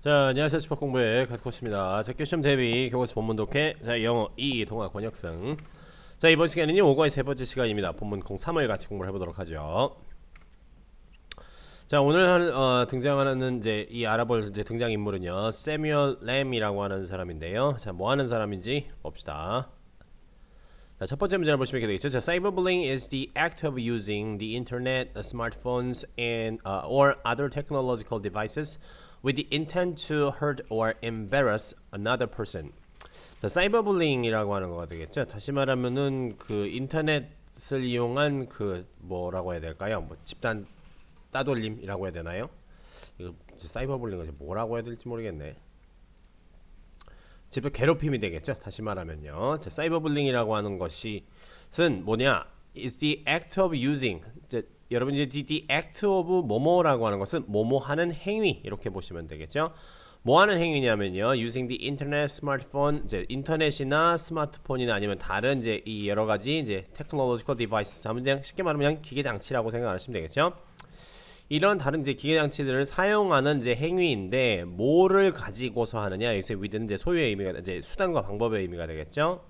자, 안녕하세요. 집합 공부의 갓코치입니다. 자, 교시험 대비 교과서 본문 독해. 자, 영어 2 동화 번역성. 자, 이번 시간은요 5과의 세 번째 시간입니다. 본문 03을 같이 공부를 해보도록 하죠. 자, 오늘 등장하는 이제 이 알아볼 이제 등장 인물은요 세뮤얼 램이라고 하는 사람인데요. 자, 뭐 하는 사람인지 봅시다. 자, 첫 번째 문제를 보시면 이렇게 되겠죠. 자, cyberbullying is the act of using the internet, smartphones, and or other technological devices with the intent to hurt or embarrass another person. 자, 사이버불링이라고 하는 거가 되겠죠. 다시 말하면은 그 인터넷을 이용한 그 뭐라고 해야 될까요? 뭐 집단 따돌림이라고 해야 되나요? 이거 사이버불링은 뭐라고 해야 될지 모르겠네. 집단 괴롭힘이 되겠죠. 다시 말하면요. 자, 사이버불링이라고 하는 것은 뭐냐? is the act of using. 여러분 이제 the act of 뭐뭐라고 하는 것은 뭐뭐 하는 행위 이렇게 보시면 되겠죠. 뭐 하는 행위냐면요. using the internet, smartphone, 이제 인터넷이나 스마트폰이나 아니면 다른 이제 이 여러 가지 이제 technological devices 하면 그냥 쉽게 말하면 그냥 기계 장치라고 생각하시면 되겠죠. 이런 다른 이제 기계 장치들을 사용하는 이제 행위인데 뭐를 가지고서 하느냐 여기서 with는 이제 소유의 의미가 이제 수단과 방법의 의미가 되겠죠.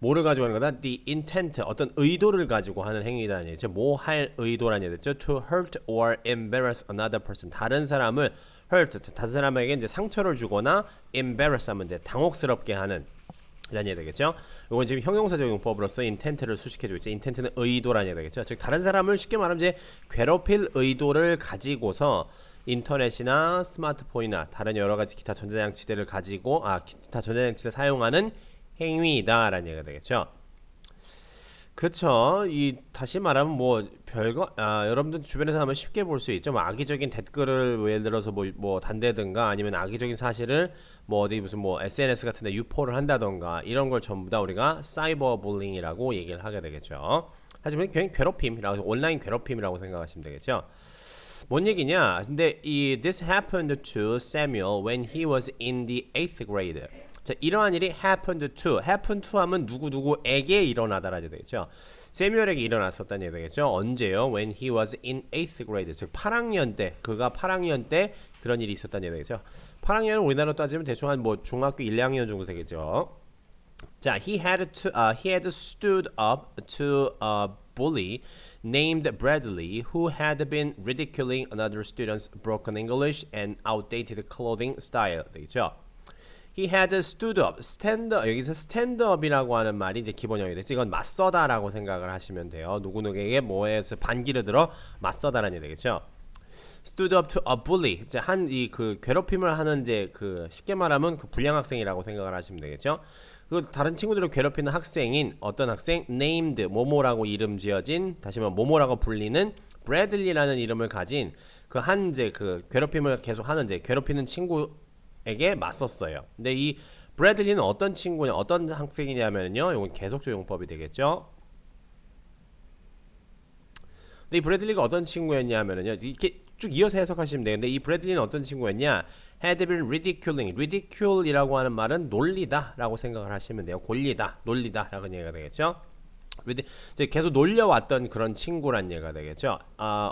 뭐를 가지고 하는 거다? The intent, 어떤 의도를 가지고 하는 행위다. 이제 뭐 할 의도라는 얘기죠. To hurt or embarrass another person. 다른 사람을 hurt, 다른 사람에게 이제 상처를 주거나 embarrass 하면 이제 당혹스럽게 하는 이란 얘기 되겠죠. 이건 지금 형용사적 용법으로서 intent를 수식해주고 있죠. intent는 의도라는 얘기 되겠죠. 즉 다른 사람을 쉽게 말하면 이제 괴롭힐 의도를 가지고서 인터넷이나 스마트폰이나 다른 여러 가지 기타 전자장치들을 가지고 기타 전자장치를 사용하는 행위이다라는 얘기가 되겠죠. 그쵸. 이 다시 말하면 뭐 별거 여러분들 주변에서 하면 쉽게 볼 수 있죠. 뭐 악의적인 댓글을 예를 들어서 뭐 단대든가 아니면 악의적인 사실을 뭐 어디 무슨 뭐 SNS 같은데 유포를 한다던가 이런 걸 전부 다 우리가 사이버 불링이라고 얘기를 하게 되겠죠. 하지만 그냥 괴롭힘이라고 온라인 괴롭힘이라고 생각하시면 되겠죠. 뭔 얘기냐? 근데 this happened to Samuel when he was in the 8th grade. 자, 이러한 일이 happen to 하면 누구누구에게 일어나다라는 얘기 되겠죠. 세뮤얼에게 일어났었다는 얘기 되겠죠. 언제요? When he was in 8th grade. 즉 8학년 때, 그가 8학년 때 그런 일이 있었다는 얘기 되겠죠. 8학년은 우리나라로 따지면 대충 한 뭐 중학교 1, 2학년 정도 되겠죠. 자, he had stood up to a bully named Bradley who had been ridiculing another student's broken English and outdated clothing style. 되겠죠. He had stood up. 여기서 stand up이라고 하는 말이 이제 기본형이 되죠. 이건 맞서다라고 생각을 하시면 돼요. 누구누구에게 뭐에서 반기를 들어 맞서다라는 얘기 되겠죠. Stood up to a bully. 이제 그 괴롭힘을 하는 이제 그 쉽게 말하면 그 불량 학생이라고 생각을 하시면 되겠죠. 그 다른 친구들을 괴롭히는 학생인 어떤 학생 named 모모라고 이름 지어진 다시 말하면 모모라고 불리는 브래들리라는 이름을 가진 그 이제 그 괴롭힘을 계속 하는 이제 괴롭히는 친구에게 맞섰어요. 근데 이 브래들리는 어떤 친구냐, 어떤 학생이냐면요, 이건 계속적 용법이 되겠죠. 근데 이 브래들리가 어떤 친구였냐면요, 이렇게 쭉 이어서 해석하시면 되는데 이 브래들리는 어떤 친구였냐? had been ridiculing. ridicule이라고 하는 말은 놀리다라고 생각을 하시면 돼요. 골리다, 놀리다라고 얘기가 되겠죠. 계속 놀려왔던 그런 친구란 얘기가 되겠죠.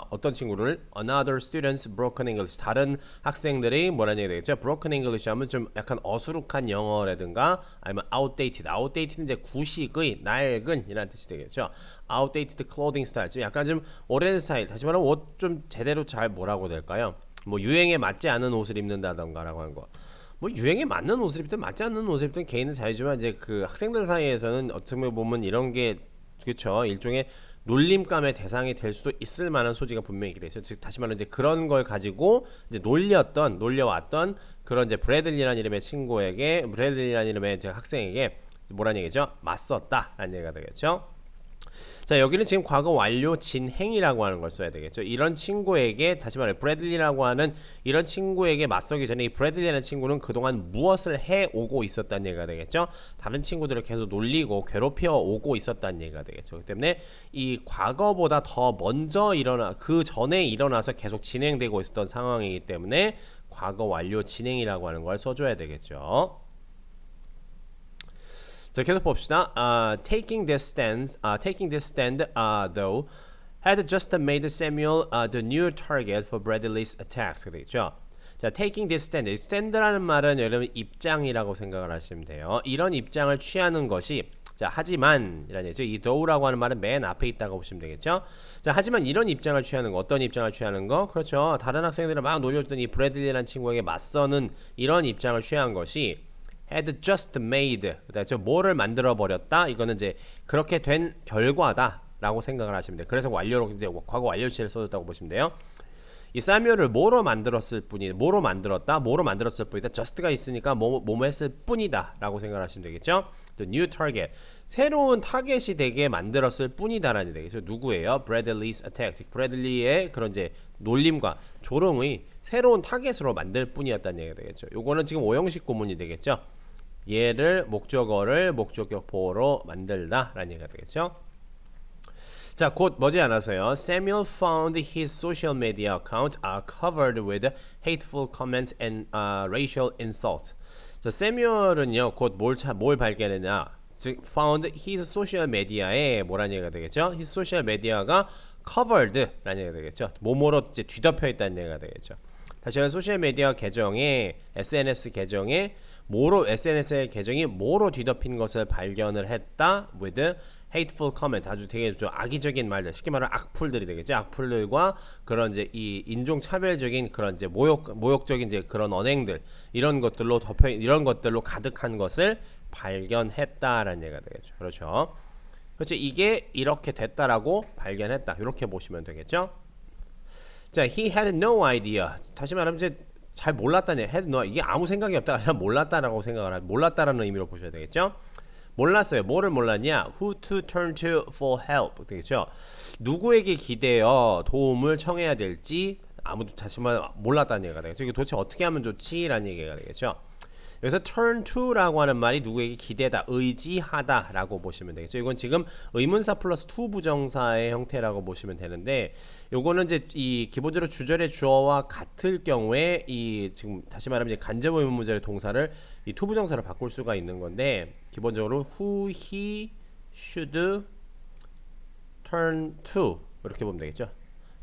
어떤 친구를 another student's broken English. 다른 학생들이 뭐라는 얘기가 되겠죠. broken English 하면 좀 약간 어수룩한 영어라든가 아니면 outdated는 이제 구식의 낡은 이라는 뜻이 되겠죠. outdated clothing style. 좀 약간 좀 오래된 스타일. 다시 말하면 옷 좀 제대로 잘 뭐라고 될까요? 뭐 유행에 맞지 않은 옷을 입는다던가라고 하는 거. 뭐 유행에 맞는 옷을 입든 맞지 않는 옷을 입든 개인은 자유지만 이제 그 학생들 사이에서는 어떻게 보면 이런 게 그렇죠. 일종의 놀림감의 대상이 될 수도 있을 만한 소지가 분명히 있게 되죠. 즉 다시 말하면 이제 그런 걸 가지고 이제 놀려왔던 그런 이제 브래들리라는 이름의 친구에게 브래들리라는 이름의 이제 학생에게 뭐라는 얘기죠? 맞섰다라는 얘기가 되겠죠. 자, 여기는 지금 과거 완료 진행이라고 하는 걸 써야 되겠죠. 이런 친구에게 다시 말해 브래들리라고 하는 이런 친구에게 맞서기 전에 이 브래들리라는 친구는 그동안 무엇을 해오고 있었다는 얘기가 되겠죠. 다른 친구들을 계속 놀리고 괴롭혀 오고 있었다는 얘기가 되겠죠. 그렇기 때문에 이 과거보다 더 먼저 그 전에 일어나서 계속 진행되고 있었던 상황이기 때문에 과거 완료 진행이라고 하는 걸 써줘야 되겠죠. 자, 계속 봅시다. Taking this stand, though, had just made Samuel the new target for Bradley's attacks. 되겠죠? 자, taking this stand. stand라는 말은 여러분 입장이라고 생각을 하시면 돼요. 이런 입장을 취하는 것이 자, 하지만 이라는 얘기죠. 이 though라고 하는 말은 맨 앞에 있다고 보시면 되겠죠. 자, 하지만 이런 입장을 취하는 거, 어떤 입장을 취하는 거? 그렇죠. 다른 학생들을 막 놀려주던 이 브래들리라는 친구에게 맞서는 이런 입장을 취한 것이 had just made. 그렇죠. 뭐를 만들어 버렸다. 이거는 이제 그렇게 된 결과다라고 생각을 하시면 돼요. 그래서 완료로 이제 과거 완료시를 써줬다고 보시면 돼요. 이 사뮤엘을 뭐로 만들었을 뿐이 뭐로 만들었다 뭐로 만들었을 뿐이다 just가 있으니까 뭐뭐 했을 뿐이다 라고 생각하시면 되겠죠. The new target 새로운 타겟이 되게 만들었을 뿐이다라는 되겠죠. 누구예요? Bradley's attack 즉 브래들리의 그런 이제 놀림과 조롱의 새로운 타겟으로 만들 뿐이었다는 얘기가 되겠죠. 요거는 지금 오형식 구문이 되겠죠. 얘를 목적어를 목적격보로 만들다 라는 얘기가 되겠죠. 자, 곧 머지않아서요. Samuel found his social media account covered with hateful comments and racial insults. 자, 세뮤얼은요, 곧 뭘 발견했냐? 즉, found his social media에 뭐라는 얘기가 되겠죠? his social media가 covered라는 얘기가 되겠죠. 뭐뭐로 이제 뒤덮여 있다는 얘기가 되겠죠. 다시 한번 소셜 미디어 계정에 SNS 계정에 SNS의 계정이 뭐로 뒤덮인 것을 발견을 했다. with hateful comment 아주 되게 좀 악의적인 말들 쉽게 말하면 악플들이 되겠죠. 악플들과 그런 이제 이 인종 차별적인 그런 이제 모욕적인 이제 그런 언행들 이런 것들로 가득한 것을 발견했다라는 얘기가 되겠죠. 그렇죠. 그렇죠. 이게 이렇게 됐다라고 발견했다. 이렇게 보시면 되겠죠. 자, he had no idea. 다시 말하면 이제 잘 몰랐다네. had no 이게 아무 생각이 없다. 그냥 몰랐다라고 생각을 하면 몰랐다라는 의미로 보셔야 되겠죠. 몰랐어요. 뭐를 몰랐냐? Who to turn to for help. 되겠죠. 누구에게 기대어 도움을 청해야 될지 아무도 다시 말하면 몰랐다는 얘기가 되겠죠. 이게 도대체 어떻게 하면 좋지? 라는 얘기가 되겠죠. 여기서 turn to라고 하는 말이 누구에게 기대다, 의지하다 라고 보시면 되겠죠. 이건 지금 의문사 플러스 to 부정사의 형태라고 보시면 되는데 요거는 이제 이 기본적으로 주절의 주어와 같을 경우에 이 지금 다시 말하면 이제 간접 의문문절의 동사를 이 to 부정사로 바꿀 수가 있는 건데 기본적으로 who, he, should turn to 이렇게 보면 되겠죠.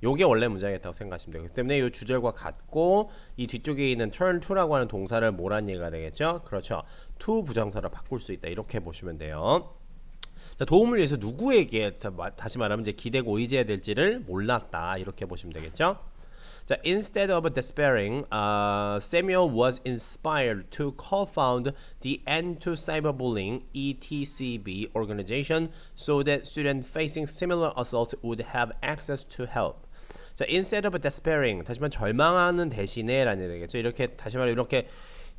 요게 원래 문장이었다고 생각하시면 돼요. 그렇기 때문에 이 주절과 같고 이 뒤쪽에 있는 turn to라고 하는 동사를 뭐란 얘기가 되겠죠? 그렇죠. to 부정사로 바꿀 수 있다. 이렇게 보시면 돼요. 자, 도움을 위해서 누구에게 다시 말하면 이제 기대고 의지해야 될지를 몰랐다. 이렇게 보시면 되겠죠? 자, instead of despairing, Samuel was inspired to co-found the End to Cyberbullying (ETCB) organization so that students facing similar assaults would have access to help. 자, instead of despairing, 다시 말하면 절망하는 대신에라는 얘기 되겠죠. 이렇게 다시 말하면 이렇게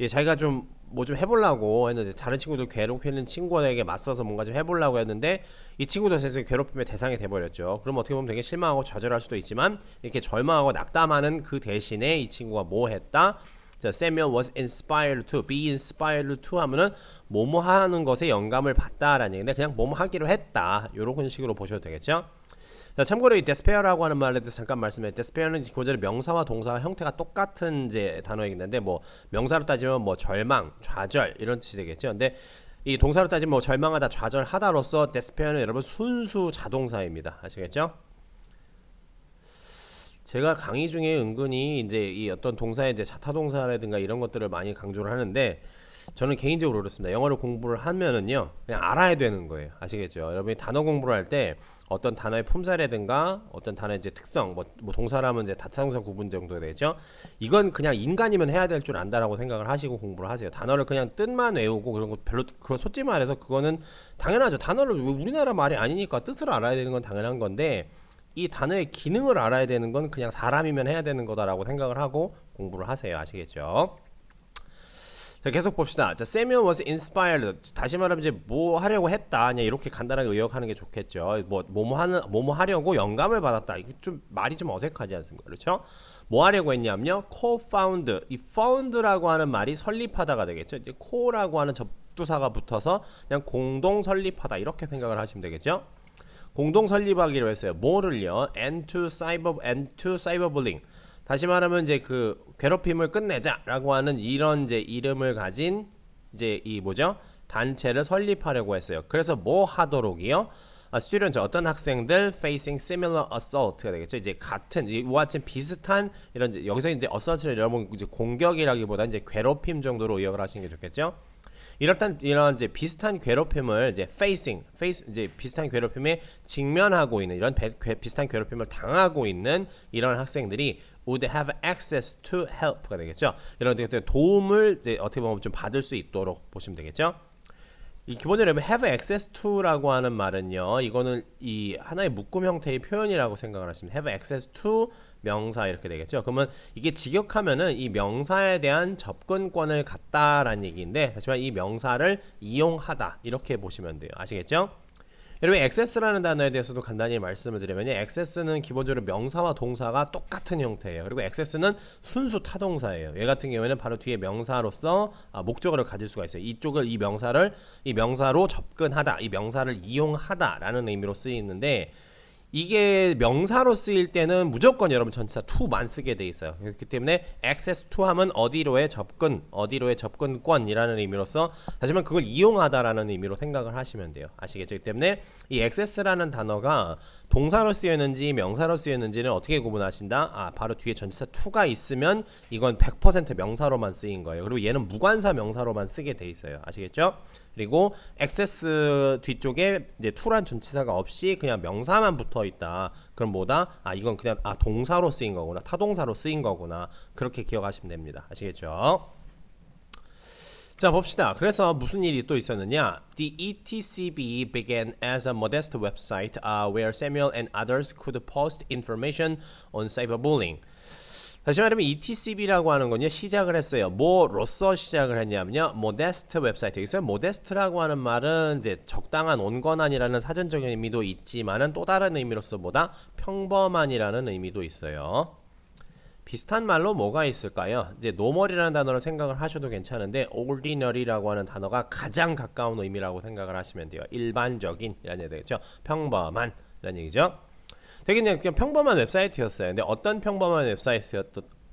자기가 좀 뭐 좀 해보려고 했는데 다른 친구들 괴롭히는 친구에게 맞서서 뭔가 좀 해보려고 했는데 이 친구도 사실 괴롭힘의 대상이 돼버렸죠. 그럼 어떻게 보면 되게 실망하고 좌절할 수도 있지만 이렇게 절망하고 낙담하는 그 대신에 이 친구가 뭐 했다? 자, Samuel was inspired to, be inspired to 하면은 뭐뭐 하는 것에 영감을 받다라는 얘기인데 그냥 뭐뭐 하기로 했다. 이런 식으로 보셔도 되겠죠. 자, 참고로 이 despair라고 하는 말에 대해서 잠깐 말씀해. despair는 기본적으로 명사와 동사와 형태가 똑같은 이제 단어이긴데 뭐 명사로 따지면 뭐 절망, 좌절 이런 뜻이 되겠죠. 근데 이 동사로 따지면 뭐 절망하다, 좌절하다로서 despair는 여러분 순수 자동사입니다. 아시겠죠? 제가 강의 중에 은근히 이제 이 어떤 동사의 이제 자타동사라든가 이런 것들을 많이 강조를 하는데 저는 개인적으로 그렇습니다. 영어를 공부를 하면은요 그냥 알아야 되는 거예요. 아시겠죠? 여러분이 단어 공부를 할 때 어떤 단어의 품사라든가 어떤 단어의 이제 특성, 뭐 동사라면 이제 다타동사 구분 정도 되죠. 이건 그냥 인간이면 해야 될 줄 안다라고 생각을 하시고 공부를 하세요. 단어를 그냥 뜻만 외우고 그런 거 별로 그런 솔직히 말해서 그거는 당연하죠. 단어를 우리나라 말이 아니니까 뜻을 알아야 되는 건 당연한 건데 이 단어의 기능을 알아야 되는 건 그냥 사람이면 해야 되는 거다라고 생각을 하고 공부를 하세요. 아시겠죠? 자, 계속 봅시다. 자, Samuel was inspired. 다시 말하면 이제 뭐 하려고 했다. 그냥 이렇게 간단하게 의역하는 게 좋겠죠. 뭐뭐 하려고 영감을 받았다. 이게 좀 말이 좀 어색하지 않습니까? 그렇죠? 뭐 하려고 했냐면요. co-found. 이 found라고 하는 말이 설립하다가 되겠죠. 이제 co라고 하는 접두사가 붙어서 그냥 공동 설립하다 이렇게 생각을 하시면 되겠죠. 공동 설립하기로 했어요. 뭐를요? End to cyberbullying. 다시 말하면 이제 그 괴롭힘을 끝내자라고 하는 이런 이제 이름을 가진 이제 이 뭐죠? 단체를 설립하려고 했어요. 그래서 뭐 하도록이요? students 어떤 학생들 facing similar assault가 되겠죠. 이제 같은 이와 같은 비슷한 이런 여기서 이제 assault를 여러분 이제 공격이라기보다 이제 괴롭힘 정도로 의역을 하시는 게 좋겠죠. 이런 이제 비슷한 괴롭힘을 이제 이제 비슷한 괴롭힘에 직면하고 있는 이런 비슷한 괴롭힘을 당하고 있는 이런 학생들이 would have access to help가 되겠죠. 이런 도움을 이제 어떻게 보면 좀 받을 수 있도록 보시면 되겠죠. 이 기본적으로 have access to라고 하는 말은요, 이거는 이 하나의 묶음 형태의 표현이라고 생각을 하시면 have access to 명사 이렇게 되겠죠. 그러면 이게 직역하면은 이 명사에 대한 접근권을 갖다라는 얘기인데, 하지만 이 명사를 이용하다 이렇게 보시면 돼요. 아시겠죠? 여러분 access라는 단어에 대해서도 간단히 말씀을 드리면요, access는 기본적으로 명사와 동사가 똑같은 형태예요. 그리고 access는 순수 타동사예요. 얘 같은 경우에는 바로 뒤에 명사로서 목적어를 가질 수가 있어요. 이 명사로 접근하다, 이 명사를 이용하다라는 의미로 쓰이는데, 이게 명사로 쓰일 때는 무조건 여러분 전치사 to만 쓰게 돼 있어요. 그렇기 때문에 access to 하면 어디로의 접근권이라는 의미로서, 하지만 그걸 이용하다라는 의미로 생각을 하시면 돼요. 아시겠죠? 그렇기 때문에 이 access라는 단어가 동사로 쓰였는지 명사로 쓰였는지는 어떻게 구분하신다? 바로 뒤에 전치사 to가 있으면 이건 100% 명사로만 쓰인 거예요. 그리고 얘는 무관사 명사로만 쓰게 돼 있어요. 아시겠죠? 그리고 access 뒤쪽에 이제 to란 전치사가 없이 그냥 명사만 붙어 있다. 그럼 뭐다? 이건 그냥 동사로 쓰인 거구나. 타동사로 쓰인 거구나. 그렇게 기억하시면 됩니다. 아시겠죠? 자, 봅시다. 그래서 무슨 일이 또 있었느냐? The ETCB began as a modest website where Samuel and others could post information on cyberbullying. 다시 말하면 ETCB라고 하는 건요, 시작을 했어요. 뭐로써 시작을 했냐면요, modest 웹사이트. 여기서 modest라고 하는 말은 이제 적당한, 온건한이라는 사전적인 의미도 있지만은 또 다른 의미로서 뭐다? 평범한이라는 의미도 있어요. 비슷한 말로 뭐가 있을까요? 이제 normal이라는 단어를 생각을 하셔도 괜찮은데 ordinary라고 하는 단어가 가장 가까운 의미라고 생각을 하시면 돼요. 일반적인이라는 얘기 되겠죠. 평범한이라는 얘기죠. 되게 그냥 평범한 웹사이트였어요. 근데 어떤 평범한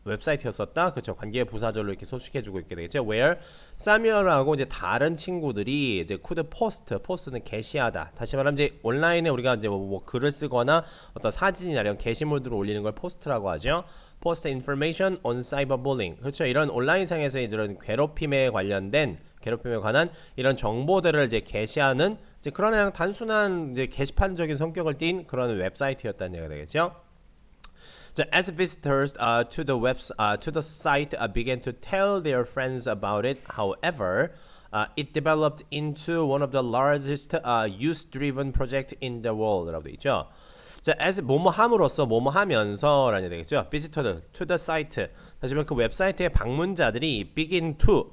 웹사이트였었다? 그렇죠. 관계 부사절로 이렇게 소식해주고 있게 되겠죠. Where 사뮤엘하고 이제 다른 친구들이 이제 could post는 게시하다. 다시 말하면 이제 온라인에 우리가 이제 뭐 글을 쓰거나 어떤 사진이나 이런 게시물들을 올리는 걸 포스트라고 하죠. Post information on cyberbullying. 그렇죠. 이런 온라인상에서 이런 괴롭힘에 관한 이런 정보들을 이제 게시하는 이제 그런 그냥 단순한 이제 게시판적인 성격을 띈 그런 웹사이트였다는 얘기가 되겠죠. As visitors to the site began to tell their friends about it, however, it developed into one of the largest use-driven projects in the world라고 돼 있죠. 자, as 뭐뭐함으로써 뭐뭐하면서라는 되겠죠. Visitor to the site. 다시 말하면 그 웹사이트의 방문자들이 begin to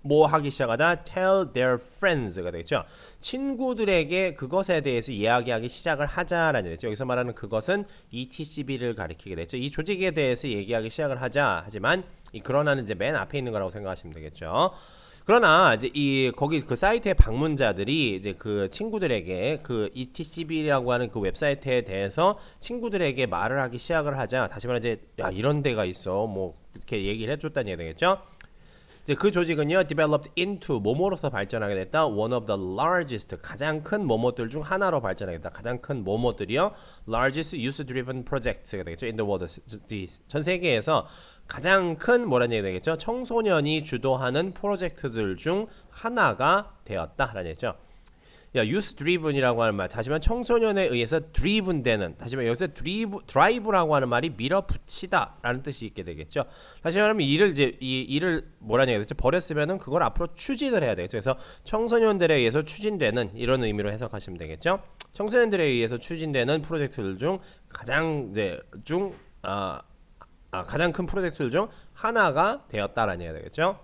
뭐 하기 시작하다 tell their friends가 되겠죠. 친구들에게 그것에 대해서 이야기하기 시작을 하자라는 얘기죠. 여기서 말하는 그것은 ETCB를 가리키게 됐죠. 이 조직에 대해서 얘기하기 시작을 하자. 하지만 이 그러나는 이제 맨 앞에 있는 거라고 생각하시면 되겠죠. 그러나 이제 거기 그 사이트의 방문자들이 이제 그 친구들에게 그 ETCB라고 하는 그 웹사이트에 대해서 친구들에게 말을 하기 시작을 하자. 다시 말해 이제 야, 이런 데가 있어. 뭐 이렇게 얘기를 해줬다는 얘기 되겠죠. 그 조직은요, developed into 뭐뭐로서 발전하게 됐다. one of the largest 가장 큰 뭐뭐들 중 하나로 발전하게 됐다. 가장 큰 뭐뭐들이요, largest user-driven projects가 되겠죠. in the world, 전 세계에서 가장 큰 뭐라는 얘기 되겠죠. 청소년이 주도하는 프로젝트들 중 하나가 되었다라는 얘기죠. use driven이라고 하는 말, 다시만 청소년에 의해서 driven 되는, 다시만 여기서 drive라고 하는 말이 밀어붙이다라는 뜻이 있게 되겠죠. 다시 말하면 이 일을 뭐라는 얘기가 되죠. 버렸으면은 그걸 앞으로 추진을 해야 되겠죠. 그래서 청소년들에 의해서 추진되는 이런 의미로 해석하시면 되겠죠. 청소년들에 의해서 추진되는 프로젝트들 중 가장 가장 큰 프로젝트들 중 하나가 되었다라는 얘기가 되겠죠.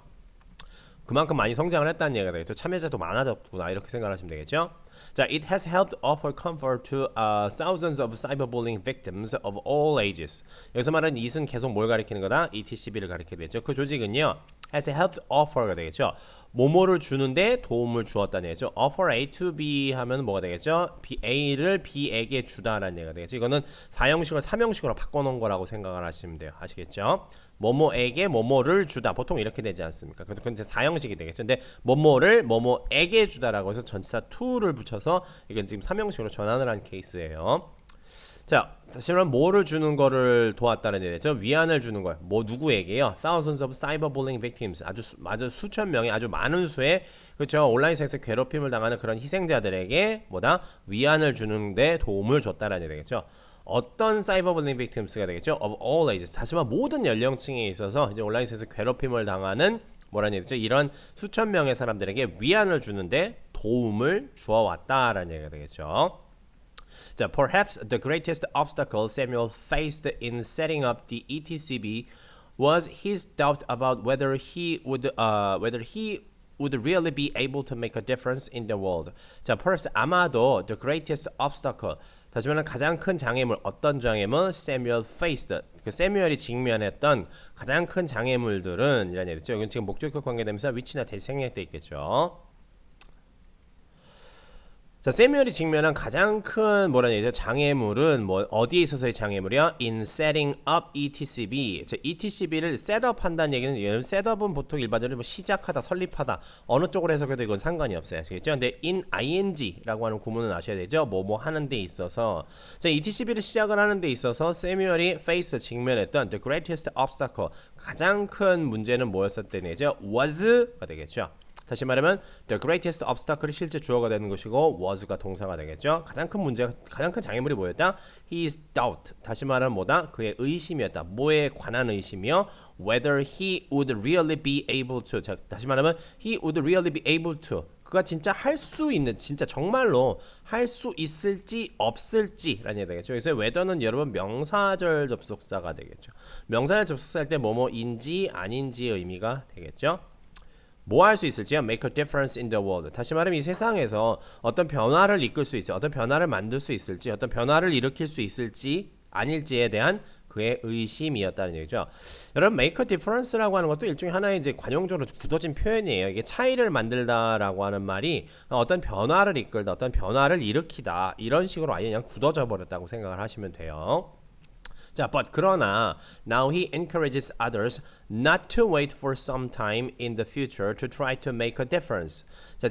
그만큼 많이 성장을 했다는 얘기가 되겠죠. 참여자도 많아졌구나 이렇게 생각하시면 되겠죠. 자, it has helped offer comfort to thousands of cyberbullying victims of all ages. 여기서 말하는 it은 계속 뭘 가리키는 거다? ETCB를 가리키게 되죠. 그 조직은요, has helped offer가 되겠죠. 뭐뭐를 주는데 도움을 주었다는 얘기죠. offer A to B 하면 뭐가 되겠죠? A를 B에게 주다라는 얘기가 되겠죠. 이거는 4형식을 3형식으로 바꿔놓은 거라고 생각을 하시면 돼요. 아시겠죠? 뭐뭐에게 뭐뭐를 주다. 보통 이렇게 되지 않습니까? 그건 이제 4형식이 되겠죠. 근데 뭐뭐를 뭐뭐에게 주다라고 해서 전치사 to를 붙여서 이건 지금 3형식으로 전환을 한 케이스예요. 자, 다시 말하면 뭐를 주는 거를 도왔다는 얘기죠. 위안을 주는 거예요. 뭐 누구에게요? Thousands of cyberbullying victims. 아주 수천 명의 아주 많은 수의 그렇죠. 온라인 세상에서 괴롭힘을 당하는 그런 희생자들에게 뭐다? 위안을 주는데 도움을 줬다라는 얘기죠. 어떤 사이버블링 빅팀스가 되겠죠? Of all ages. 다시 말하면 모든 연령층에 있어서 이제 온라인 세상에서 괴롭힘을 당하는 뭐라는 얘기죠? 이런 수천 명의 사람들에게 위안을 주는데 도움을 주어왔다라는 얘기가 되겠죠. 자, perhaps the greatest obstacle Samuel faced in setting up the ETCB was his doubt about whether he would really be able to make a difference in the world. 자, perhaps 아마도 the greatest obstacle 다시 말하면 가장 큰 장애물 어떤 장애물? Samuel faced 그 세뮤얼이 직면했던 가장 큰 장애물들은 이런 얘기죠. 여기 지금 목적격 관계대명사 위치나 대시 생략돼 있겠죠. 자, 세뮤얼이 직면한 가장 큰 뭐라는 얘기죠? 장애물은 뭐 어디에 있어서의 장애물이야? In setting up ETCB. 자, ETCB를 셋업 한다는 얘기는 셋업은 보통 일반적으로 뭐 시작하다, 설립하다 어느 쪽으로 해석해도 이건 상관이 없어요. 아시겠죠? 근데 in ing라고 하는 구문은 아셔야 되죠? 뭐 하는 데 있어서 자, ETCB를 시작을 하는 데 있어서 세뮤얼이 face 직면했던 the greatest obstacle 가장 큰 문제는 뭐였었던 얘기죠? was가 되겠죠. 다시 말하면 the greatest obstacle이 실제 주어가 되는 것이고 was가 동사가 되겠죠. 가장 큰 문제, 가장 큰 장애물이 뭐였다? His doubt. 다시 말하면 뭐다? 그의 의심이었다. 뭐에 관한 의심이요? Whether he would really be able to. 자, 다시 말하면 he would really be able to. 그가 진짜 할 수 있는, 진짜 정말로 할 수 있을지 없을지라는 얘기가 되겠죠. 그래서 whether는 여러분 명사절 접속사가 되겠죠. 명사절 접속사 할 때 뭐뭐인지 아닌지의 의미가 되겠죠. 뭐 할 수 있을지요? Make a difference in the world. 다시 말하면 이 세상에서 어떤 변화를 이끌 수 있어요. 어떤 변화를 만들 수 있을지, 어떤 변화를 일으킬 수 있을지 아닐지에 대한 그의 의심이었다는 얘기죠. 여러분, make a difference라고 하는 것도 일종의 하나의 이제 관용적으로 굳어진 표현이에요. 이게 차이를 만들다라고 하는 말이 어떤 변화를 이끌다, 어떤 변화를 일으키다 이런 식으로 아예 그냥 굳어져 버렸다고 생각을 하시면 돼요. 자, but 그러나 now he encourages others not to wait for some time in the future to try to make a difference. 자,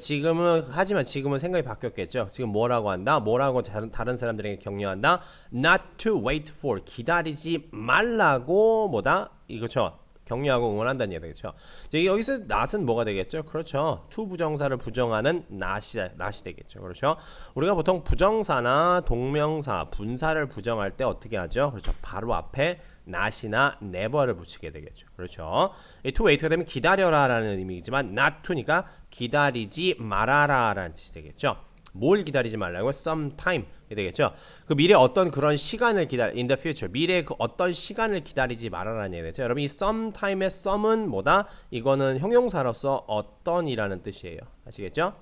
하지만 지금은 생각이 바뀌었겠죠. 지금 뭐라고 한다? 뭐라고 다른 사람들에게 격려한다? Not to wait for 기다리지 말라고 뭐다? 이거죠. 격려하고 응원한다는 얘기 되겠죠. 여기서 not은 뭐가 되겠죠? 그렇죠. to 부정사를 부정하는 not이 되겠죠. 그렇죠. 우리가 보통 부정사나 동명사, 분사를 부정할 때 어떻게 하죠? 그렇죠. 바로 앞에 not이나 never를 붙이게 되겠죠. 그렇죠. to wait가 되면 기다려라라는 의미이지만 not to니까 기다리지 말아라라는 뜻이 되겠죠. 뭘 기다리지 말라고? sometime 되겠죠. 그 미래 어떤 그런 시간을 in the future 미래 그 어떤 시간을 기다리지 말아라는 얘기죠. 여러분 이 sometime의 some은 뭐다? 이거는 형용사로서 어떤이라는 뜻이에요. 아시겠죠?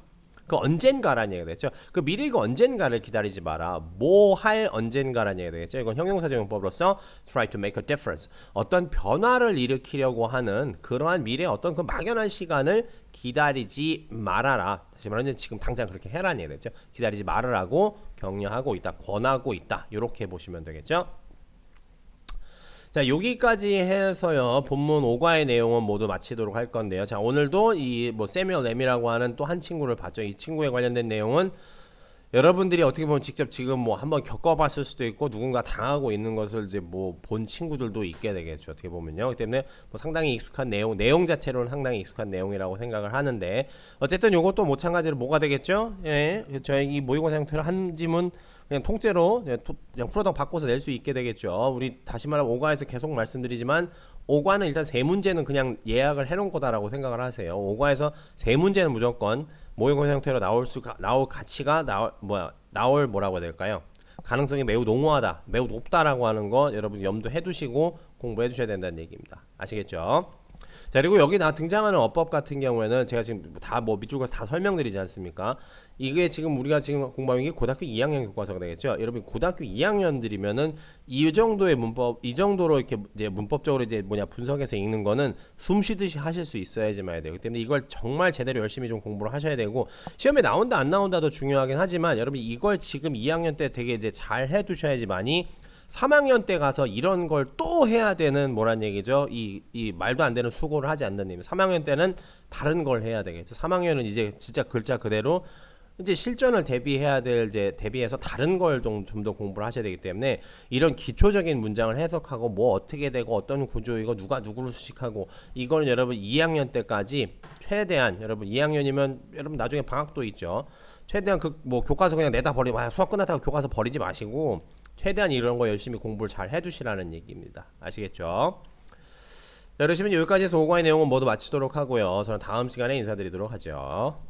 그 언젠가라는 얘기가 되겠죠. 그 미래 그 언젠가를 기다리지 마라. 뭐 할 언젠가라는 얘기가 되겠죠. 이건 형용사적 용법으로서 try to make a difference. 어떤 변화를 일으키려고 하는 그러한 미래 어떤 그 막연한 시간을 기다리지 말아라. 다시 말하면 지금 당장 그렇게 해라는 얘기가 되겠죠. 기다리지 말으라고 격려하고 있다. 권하고 있다. 이렇게 보시면 되겠죠. 자, 여기까지 해서요. 본문 5과의 내용은 모두 마치도록 할 건데요. 자, 오늘도 이 세뮤얼 램이라고 하는 또 한 친구를 봤죠. 이 친구에 관련된 내용은 여러분들이 어떻게 보면 직접 지금 한번 겪어봤을 수도 있고 누군가 당하고 있는 것을 이제 본 친구들도 있게 되겠죠. 어떻게 보면요. 그렇기 때문에 상당히 익숙한 내용 자체로는 상당히 익숙한 내용이라고 생각을 하는데 어쨌든 요것도 마찬가지로 뭐가 되겠죠? 예, 저희 이 모의고사 형태로 한 지문 그냥 통째로 그냥 풀어당 바꿔서 낼 수 있게 되겠죠. 우리 다시 말하면 5과에서 계속 말씀드리지만 5과는 일단 세 문제는 그냥 예약을 해놓은 거다라고 생각을 하세요. 5과에서 세 문제는 무조건 모의고사 형태로 나올 가치가 나올 뭐라고 해야 될까요? 가능성이 매우 농후하다, 매우 높다라고 하는 거 여러분 염두해 두시고 공부해 주셔야 된다는 얘기입니다. 아시겠죠? 자, 그리고 여기 나 등장하는 어법 같은 경우에는 제가 지금 다 뭐 밑줄 그어서 다 설명드리지 않습니까? 이게 지금 우리가 지금 공부하는 게 고등학교 2학년 교과서가 되겠죠. 여러분 고등학교 2학년들이면은 이 정도의 문법, 이 정도로 이렇게 이제 문법적으로 이제 뭐냐 분석해서 읽는 거는 숨 쉬듯이 하실 수 있어야지만 해야 돼요. 그렇기 때문에 이걸 정말 제대로 열심히 좀 공부를 하셔야 되고 시험에 나온다 안 나온다도 중요하긴 하지만 여러분 이걸 지금 2학년 때 되게 이제 잘 해두셔야지만이 3학년 때 가서 이런 걸 또 해야 되는 뭐란 얘기죠? 이 말도 안 되는 수고를 하지 않는 의미. 3학년 때는 다른 걸 해야 되겠죠. 3학년은 이제 진짜 글자 그대로 이제 실전을 대비해야 될 이제 대비해서 다른 걸 좀 더 공부를 하셔야 되기 때문에 이런 기초적인 문장을 해석하고 뭐 어떻게 되고 어떤 구조이고 누가 누구를 수식하고 이걸 여러분 2학년 때까지 최대한 여러분 2학년이면 여러분 나중에 방학도 있죠. 최대한 그 뭐 교과서 그냥 내다 버리고 수업 끝났다고 교과서 버리지 마시고 최대한 이런 거 열심히 공부를 잘 해두시라는 얘기입니다. 아시겠죠? 자, 그러시면 여기까지 해서 5과의 내용은 모두 마치도록 하고요. 저는 다음 시간에 인사드리도록 하죠.